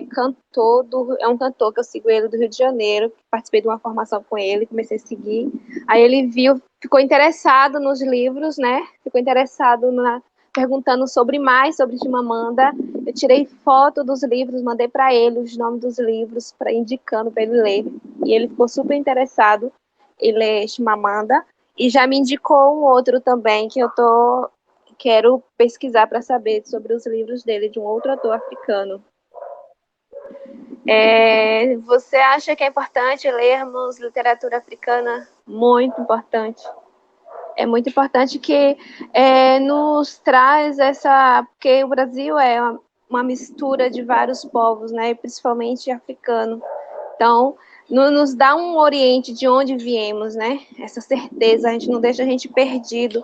um cantor que eu sigo ele do Rio de Janeiro, participei de uma formação com ele, comecei a seguir. Aí ele viu, ficou interessado nos livros, né? Ficou interessado perguntando mais sobre Chimamanda. Eu tirei foto dos livros, mandei para ele os nomes dos livros, indicando para ele ler. E ele ficou super interessado em ler Chimamanda. E já me indicou um outro também que quero pesquisar para saber sobre os livros dele, de um outro autor africano. Você acha que é importante lermos literatura africana? Muito importante. É muito importante que nos traz porque o Brasil é uma mistura de vários povos, né? Principalmente africano. Então, nos dá um oriente de onde viemos, né? Essa certeza, a gente não deixa a gente perdido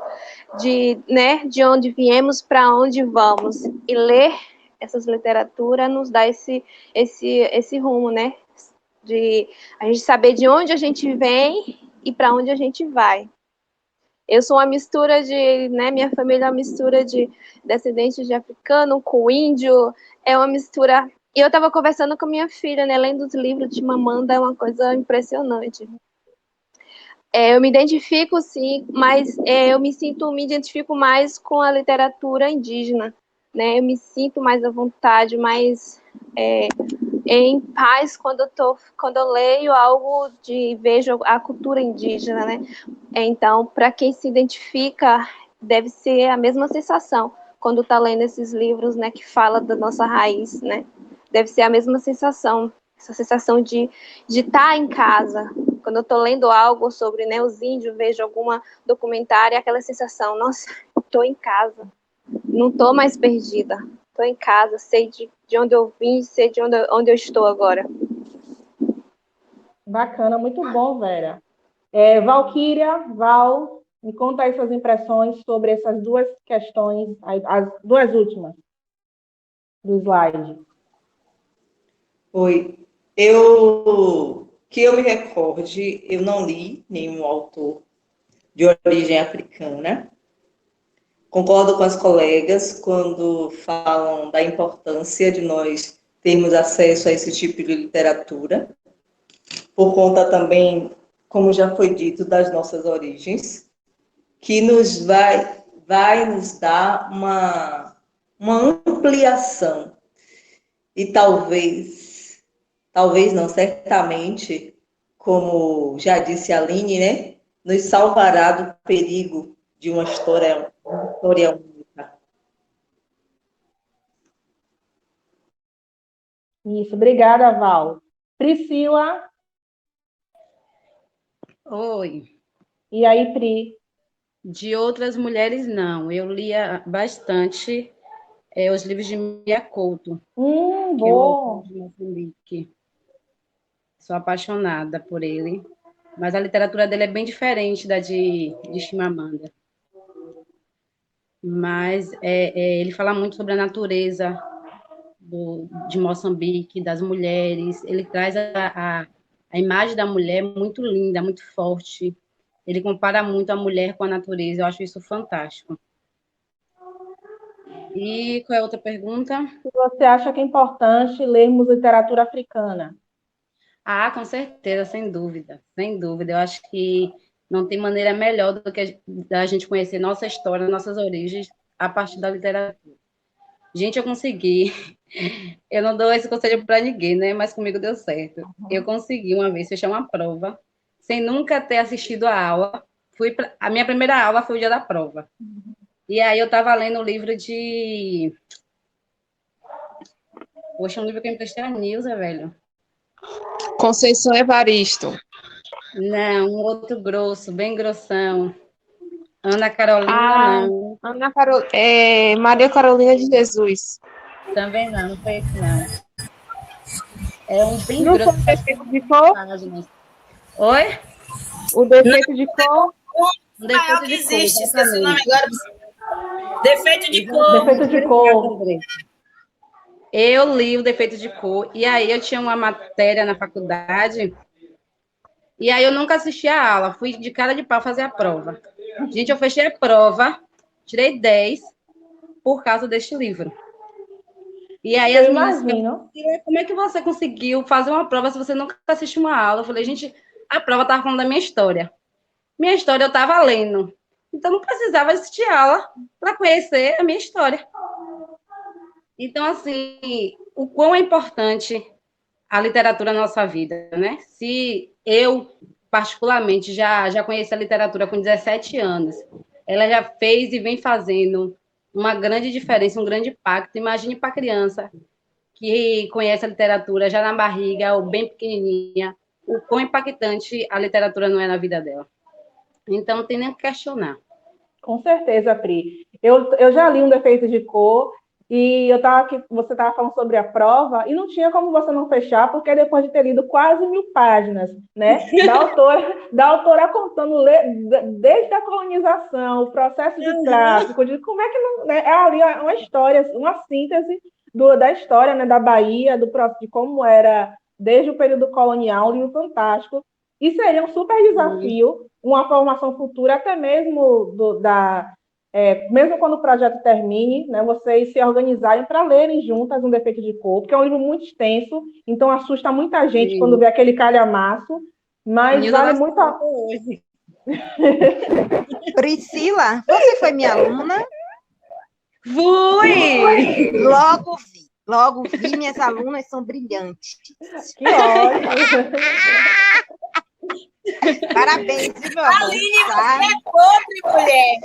de onde viemos para onde vamos. E ler essas literaturas nos dá esse rumo, né? De a gente saber de onde a gente vem e para onde a gente vai. Eu sou uma mistura minha família é uma mistura de descendentes de africano com índio, é uma mistura. E eu estava conversando com minha filha, né? Lendo os livros de Chimamanda, é uma coisa impressionante. Eu me identifico, sim, mas me identifico mais com a literatura indígena, né? Eu me sinto mais à vontade, mais em paz quando eu leio algo vejo a cultura indígena, né? Então, para quem se identifica, deve ser a mesma sensação quando está lendo esses livros, né, que fala da nossa raiz, né? Deve ser a mesma sensação, essa sensação de estar em casa. Quando eu estou lendo algo sobre, né, os índios, vejo alguma documentário, aquela sensação, nossa, estou em casa, não estou mais perdida, estou em casa, sei de onde eu vim, sei de onde eu estou agora. Bacana, muito bom, Vera. Valquíria, Val, me conta aí suas impressões sobre essas duas questões, as duas últimas do slide. Oi. Que eu me recorde, eu não li nenhum autor de origem africana. Concordo com as colegas quando falam da importância de nós termos acesso a esse tipo de literatura, por conta também, como já foi dito, das nossas origens, que nos vai nos dar uma ampliação e talvez não, certamente, como já disse a Aline, né, nos salvará do perigo de uma história única. Isso, obrigada, Val. Priscila. Oi. E aí, Pri? De outras mulheres, não. Eu lia bastante os livros de Mia Couto, que é o autor Bom. de Moçambique. Sou apaixonada por ele. Mas a literatura dele é bem diferente da de Chimamanda. Mas ele fala muito sobre a natureza de Moçambique, das mulheres. Ele traz a imagem da mulher muito linda, muito forte. Ele compara muito a mulher com a natureza, eu acho isso fantástico. E qual é a outra pergunta? Se você acha que é importante lermos literatura africana? Ah, com certeza, sem dúvida, sem dúvida. Eu acho que não tem maneira melhor do que a gente conhecer nossa história, nossas origens, a partir da literatura. Gente, eu consegui. Eu não dou esse conselho para ninguém, né? Mas comigo deu certo. Eu consegui uma vez fechar uma prova, sem nunca ter assistido a aula. A minha primeira aula foi o dia da prova. E aí eu estava lendo o livro de... Poxa, um livro que eu emprestei a Nilza, velho. Conceição Evaristo. Não, um outro grosso, bem grossão. Ana Carolina, não. Maria Carolina de Jesus. Também não, não foi esse, não. É um bem Não grosso. foi o defeito de cor? Oi? O defeito de cor? Um defeito que de existe, cor, esqueci o nome exatamente. agora. Defeito de cor. Defeito de cor. Eu li o defeito de cor, e aí eu tinha uma matéria na faculdade, e aí eu nunca assisti a aula, fui de cara de pau fazer a prova. Gente, eu fechei a prova, tirei 10 por causa deste livro. E aí as meninas imagino. Como é que você conseguiu fazer uma prova se você nunca assistiu uma aula? Eu falei, gente, a prova estava falando da minha história. Minha história eu estava lendo. Então não precisava assistir aula para conhecer a minha história. Então, assim, o quão é importante a literatura na nossa vida, né? Se eu, particularmente, já conheci a literatura com 17 anos, ela já fez e vem fazendo uma grande diferença, um grande impacto. Imagine para a criança que conhece a literatura já na barriga, ou bem pequenininha, o quão impactante a literatura não é na vida dela. Então, não tem nem o que questionar. Com certeza, Pri. Eu já li um defeito de cor e você estava falando sobre a prova e não tinha como você não fechar, porque depois de ter lido quase 1000 páginas, né, da autora contando desde a colonização, o processo de tráfico, de como é que não, né, é ali uma história, uma síntese da história, né, da Bahia, de como era desde o período colonial, um livro fantástico. E seria um super desafio, uma formação futura, até mesmo mesmo quando o projeto termine, né, vocês se organizarem para lerem juntas Um Defeito de Cor, porque é um livro muito extenso, então assusta muita gente quando vê aquele calhamaço, mas vale muito a... Priscila, você foi minha aluna? Fui! Logo vi, minhas alunas são brilhantes. Que ótimo! Parabéns, viu, meu amor? Aline, você é podre, mulher.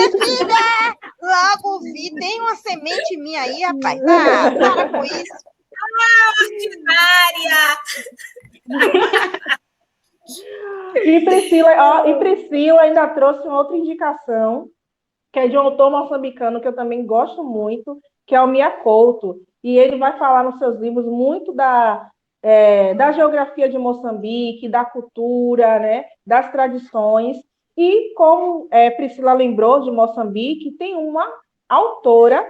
Filha, logo vi, tem uma semente minha aí, rapaz. Ah, para com isso. Ordinária! E Priscila ainda trouxe uma outra indicação, que é de um autor moçambicano que eu também gosto muito, que é o Mia Couto. E ele vai falar nos seus livros muito da geografia de Moçambique, da cultura, né, das tradições. E como Priscila lembrou de Moçambique, tem uma autora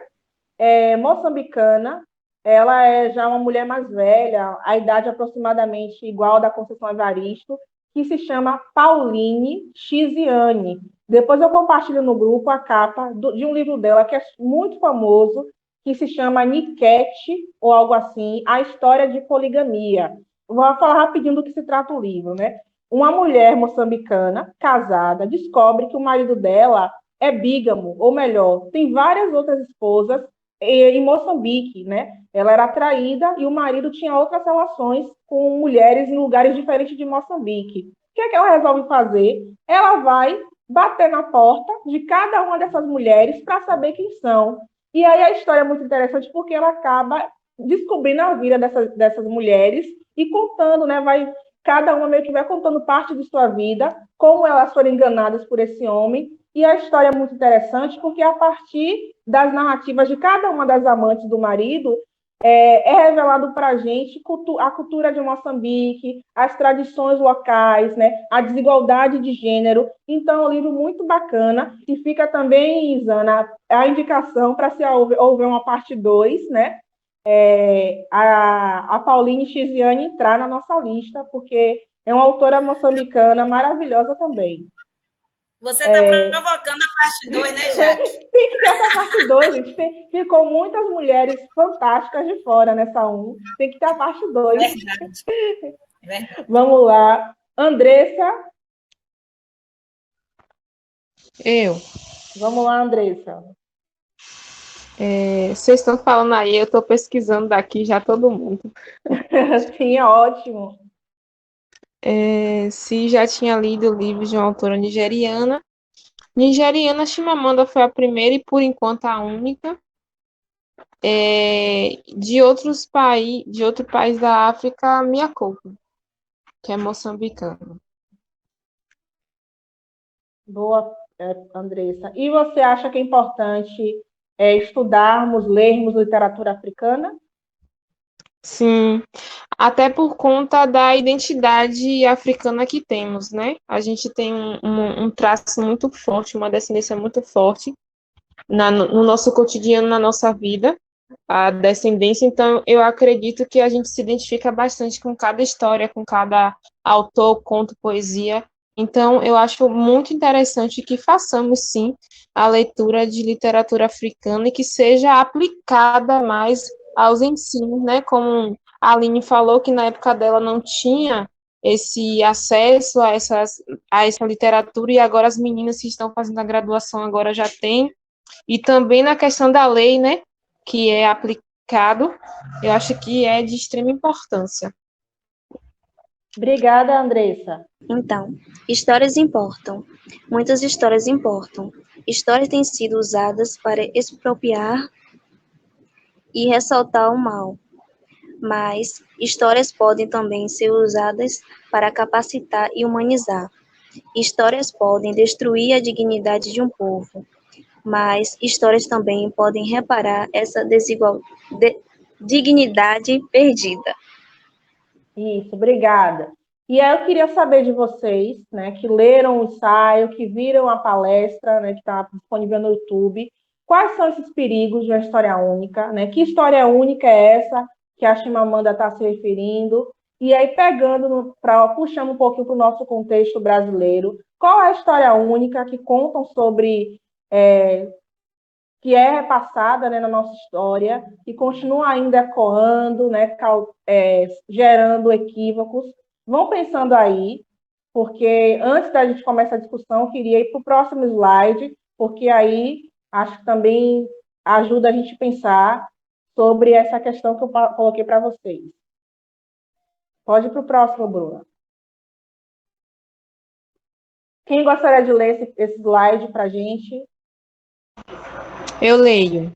moçambicana, ela é já uma mulher mais velha, a idade aproximadamente igual da Conceição Evaristo, que se chama Pauline Chiziane. Depois eu compartilho no grupo a capa de um livro dela, que é muito famoso, que se chama Niquete, ou algo assim, A História de Poligamia. Vou falar rapidinho do que se trata o livro, né? Uma mulher moçambicana, casada, descobre que o marido dela é bígamo, ou melhor, tem várias outras esposas em Moçambique, né? Ela era traída e o marido tinha outras relações com mulheres em lugares diferentes de Moçambique. O que é que ela resolve fazer? Ela vai bater na porta de cada uma dessas mulheres para saber quem são. E aí a história é muito interessante porque ela acaba descobrindo a vida dessas mulheres e contando, né? Cada uma meio que vai contando parte de sua vida, como elas foram enganadas por esse homem. E a história é muito interessante porque a partir das narrativas de cada uma das amantes do marido, é revelado para a gente a cultura de Moçambique, as tradições locais, né, a desigualdade de gênero. Então, é um livro muito bacana. E fica também, Isana, a indicação para se houver uma parte 2, né, a Pauline Chiziane entrar na nossa lista, porque É uma autora moçambicana maravilhosa também. Você está provocando a parte 2, né, Jaque? Tem que ter essa parte 2, gente. Ficou muitas mulheres fantásticas de fora nessa 1. Tem que ter a parte 2. Verdade. Vamos lá. Andressa. Eu. Vamos lá, Andressa. Vocês estão falando aí, eu estou pesquisando daqui já todo mundo. Sim, é ótimo. Se já tinha lido livros de uma autora nigeriana. Chimamanda foi a primeira e, por enquanto, a única. De outro país da África, Mia Couto, que é moçambicano. Boa, Andressa. E você acha que é importante estudarmos, lermos literatura africana? Sim, até por conta da identidade africana que temos, né? A gente tem um traço muito forte, uma descendência muito forte no nosso cotidiano, na nossa vida, a descendência. Então, eu acredito que a gente se identifica bastante com cada história, com cada autor, conto, poesia. Então, eu acho muito interessante que façamos, sim, a leitura de literatura africana e que seja aplicada mais aos ensinos, né? Como a Aline falou, que na época dela não tinha esse acesso a essa literatura, e agora as meninas que estão fazendo a graduação agora já têm. E também na questão da lei, né, que é aplicado, eu acho que é de extrema importância. Obrigada, Andressa. Então, histórias importam. Muitas histórias importam. Histórias têm sido usadas para expropriar e ressaltar o mal. Mas histórias podem também ser usadas para capacitar e humanizar. Histórias podem destruir a dignidade de um povo, mas histórias também podem reparar essa dignidade perdida. Isso, obrigada. E aí eu queria saber de vocês, né, que leram o ensaio, que viram a palestra, né, que está disponível no YouTube, quais são esses perigos de uma história única, né? Que história única é essa que a Chimamanda está se referindo? E aí, puxando um pouquinho para o nosso contexto brasileiro, qual é a história única que contam sobre que é repassada, né, na nossa história e continua ainda ecoando, né, gerando equívocos. Vão pensando aí, porque antes da gente começar a discussão, eu queria ir para o próximo slide, porque aí acho que também ajuda a gente a pensar sobre essa questão que eu coloquei para vocês. Pode ir para o próximo, Bruna. Quem gostaria de ler esse slide para a gente? Eu leio.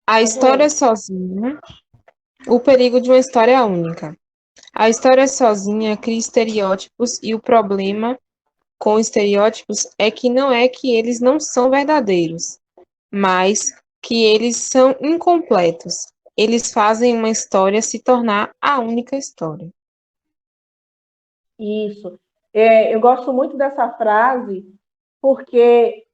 A história sozinha, o perigo de uma história única. A história sozinha cria estereótipos e o problema com estereótipos é que eles não são verdadeiros, mas que eles são incompletos. Eles fazem uma história se tornar a única história. Isso. Eu gosto muito dessa frase porque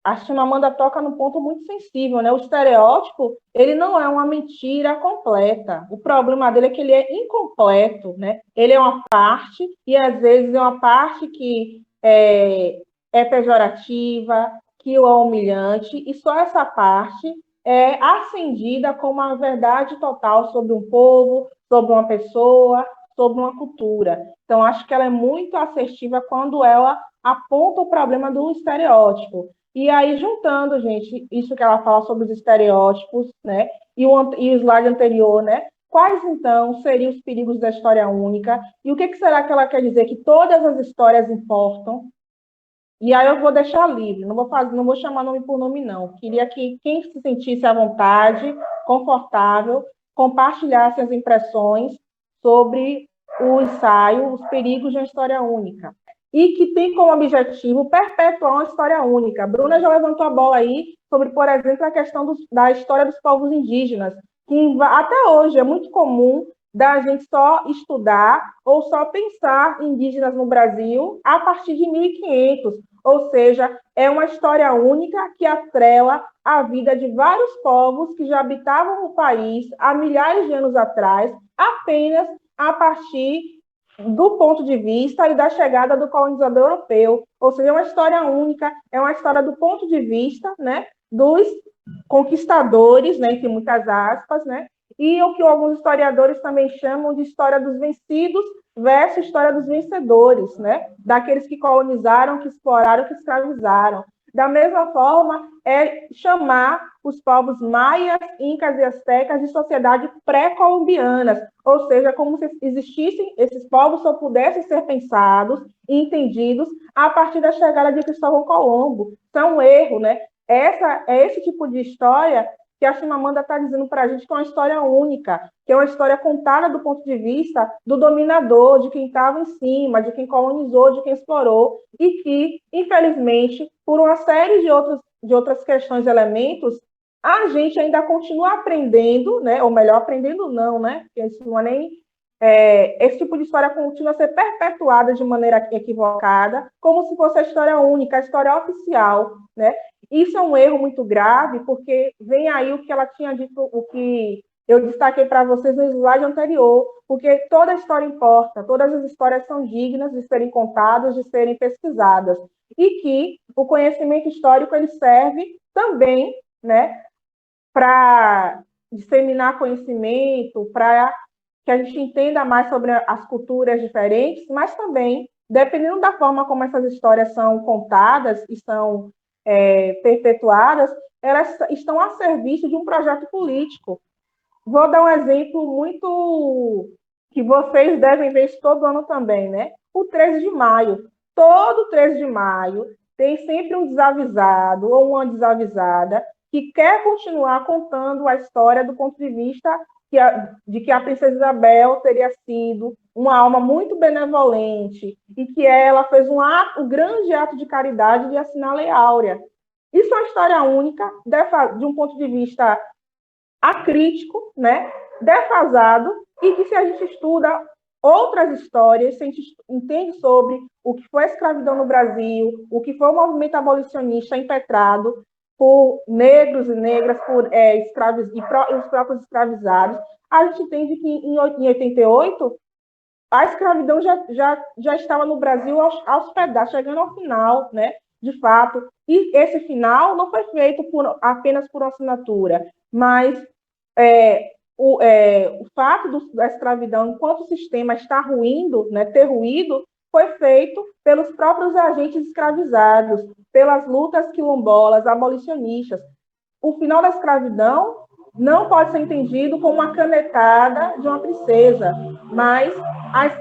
a Chimamanda toca num ponto muito sensível, né? O estereótipo, ele não é uma mentira completa. O problema dele é que ele é incompleto, né? Ele é uma parte, e às vezes é uma parte que é pejorativa, que é humilhante, e só essa parte é acendida como uma verdade total sobre um povo, sobre uma pessoa, sobre uma cultura. Então, acho que ela é muito assertiva quando ela aponta o problema do estereótipo. E aí, juntando, gente, isso que ela fala sobre os estereótipos, né? E o slide anterior, né? Quais, então, seriam os perigos da história única? E o que será que ela quer dizer? Que todas as histórias importam. E aí eu vou deixar livre, não vou chamar nome por nome, não. Queria que quem se sentisse à vontade, confortável, compartilhasse as impressões sobre o ensaio, os perigos de uma história única. E que tem como objetivo perpetuar uma história única. A Bruna já levantou a bola aí sobre, por exemplo, a questão da história dos povos indígenas, que até hoje é muito comum da gente só estudar ou só pensar indígenas no Brasil a partir de 1500, ou seja, é uma história única que atrela a vida de vários povos que já habitavam o país há milhares de anos atrás, apenas a partir do ponto de vista e da chegada do colonizador europeu. Ou seja, é uma história única, é uma história do ponto de vista, né, dos conquistadores, né, entre muitas aspas, né, e o que alguns historiadores também chamam de história dos vencidos versus história dos vencedores, né, daqueles que colonizaram, que exploraram, que escravizaram. Da mesma forma, é chamar os povos maias, incas e astecas de sociedades pré-colombianas, ou seja, como se existissem, esses povos só pudessem ser pensados e entendidos a partir da chegada de Cristóvão Colombo. Isso é um erro, né? É esse tipo de história que a Chimamanda está dizendo para a gente que é uma história única, que é uma história contada do ponto de vista do dominador, de quem estava em cima, de quem colonizou, de quem explorou, e que, infelizmente, por uma série de outras questões e elementos, a gente ainda continua aprendendo, né? Ou melhor, aprendendo não, né? Porque isso não é nem... esse tipo de história continua a ser perpetuada de maneira equivocada, como se fosse a história única, a história oficial, né? Isso é um erro muito grave, porque vem aí o que ela tinha dito, o que eu destaquei para vocês no slide anterior, porque toda história importa, todas as histórias são dignas de serem contadas, de serem pesquisadas, e que o conhecimento histórico ele serve também, né, para disseminar conhecimento, para que a gente entenda mais sobre as culturas diferentes, mas também, dependendo da forma como essas histórias são contadas e são perpetuadas, elas estão a serviço de um projeto político. Vou dar um exemplo muito que vocês devem ver isso todo ano também, né? O 13 de maio. Todo 13 de maio tem sempre um desavisado ou uma desavisada que quer continuar contando a história do ponto de vista de que a princesa Isabel teria sido uma alma muito benevolente e que ela fez um grande ato de caridade de assinar a Lei Áurea. Isso é uma história única, de um ponto de vista acrítico, né, defasado, e que se a gente estuda outras histórias, se a gente entende sobre o que foi a escravidão no Brasil, o que foi o movimento abolicionista impetrado por negros e negras, por escravos e os próprios escravizados, a gente entende que em 88 a escravidão já estava no Brasil aos pedaços, chegando ao final, né, de fato. E esse final não foi feito apenas por assinatura, mas o fato da escravidão, enquanto o sistema está ruindo, né, ter ruído, foi feito pelos próprios agentes escravizados, pelas lutas quilombolas, abolicionistas. O final da escravidão não pode ser entendido como uma canetada de uma princesa, mas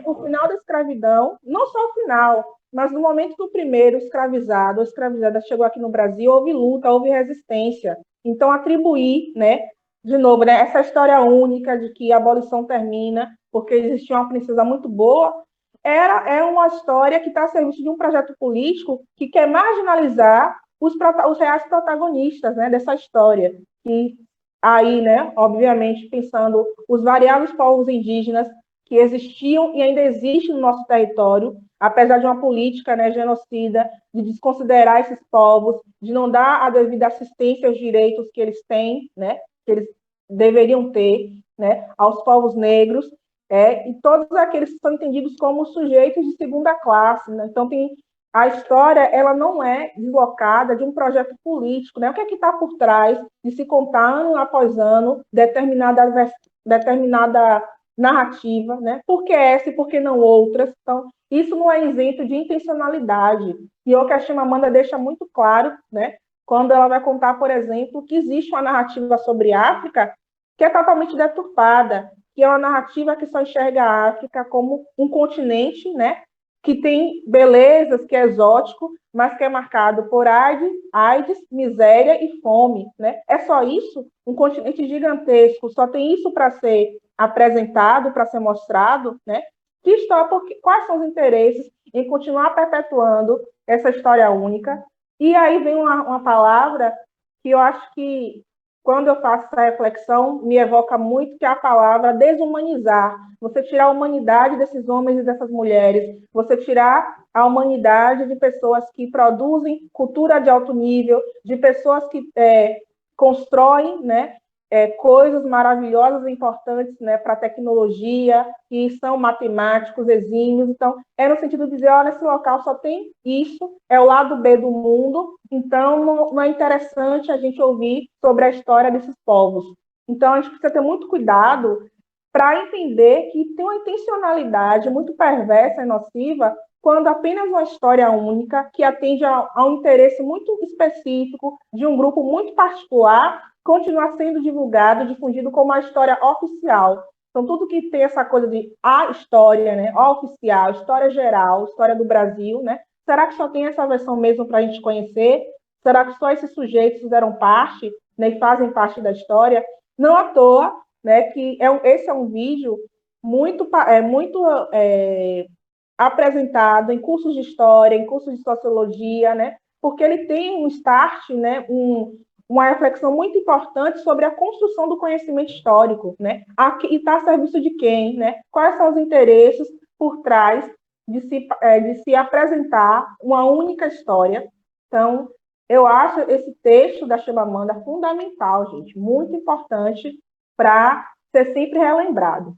o final da escravidão, não só o final, mas no momento que o primeiro escravizado ou escravizada chegou aqui no Brasil, houve luta, houve resistência. Então, atribuir, né, de novo, né, essa história única de que a abolição termina porque existia uma princesa muito boa, é uma história que está a serviço de um projeto político que quer marginalizar os reais protagonistas, né, dessa história. E aí, né, obviamente, pensando os variados povos indígenas que existiam e ainda existem no nosso território, apesar de uma política, né, genocida, de desconsiderar esses povos, de não dar a devida assistência aos direitos que eles têm, né, que eles deveriam ter, né, aos povos negros, e todos aqueles que são entendidos como sujeitos de segunda classe, né? Então, a história ela não é deslocada de um projeto político, né? O que é que está por trás de se contar ano após ano determinada narrativa, né? Por que essa e por que não outras? Então, isso não é isento de intencionalidade. E o que a Chimamanda deixa muito claro, né? Quando ela vai contar, por exemplo, que existe uma narrativa sobre a África que é totalmente deturpada, que é uma narrativa que só enxerga a África como um continente, né, que tem belezas, que é exótico, mas que é marcado por AIDS, miséria e fome, né? É só isso? Um continente gigantesco, só tem isso para ser apresentado, para ser mostrado, né? Quais são os interesses em continuar perpetuando essa história única? E aí vem uma palavra que eu acho que quando eu faço essa reflexão, me evoca muito que é a palavra desumanizar. Você tirar a humanidade desses homens e dessas mulheres, você tirar a humanidade de pessoas que produzem cultura de alto nível, de pessoas que constroem, né, coisas maravilhosas e importantes, né, para a tecnologia, que são matemáticos exímios. Então, é no sentido de dizer, olha, esse local só tem isso, é o lado B do mundo, então não é interessante a gente ouvir sobre a história desses povos. Então, a gente precisa ter muito cuidado para entender que tem uma intencionalidade muito perversa e nociva quando apenas uma história única, que atende a um interesse muito específico, de um grupo muito particular, continuar sendo divulgado, difundido como a história oficial. Então, tudo que tem essa coisa de a história, né, oficial, história geral, história do Brasil, né, será que só tem essa versão mesmo para a gente conhecer? Será que só esses sujeitos fizeram parte, né, e fazem parte da história? Não à toa, né, que esse é um vídeo muito apresentado em cursos de história, em cursos de sociologia, né, porque ele tem um start, né, uma reflexão muito importante sobre a construção do conhecimento histórico, né? E está a serviço de quem, né? Quais são os interesses por trás de se apresentar uma única história. Então, eu acho esse texto da Chimamanda fundamental, gente, muito importante para ser sempre relembrado.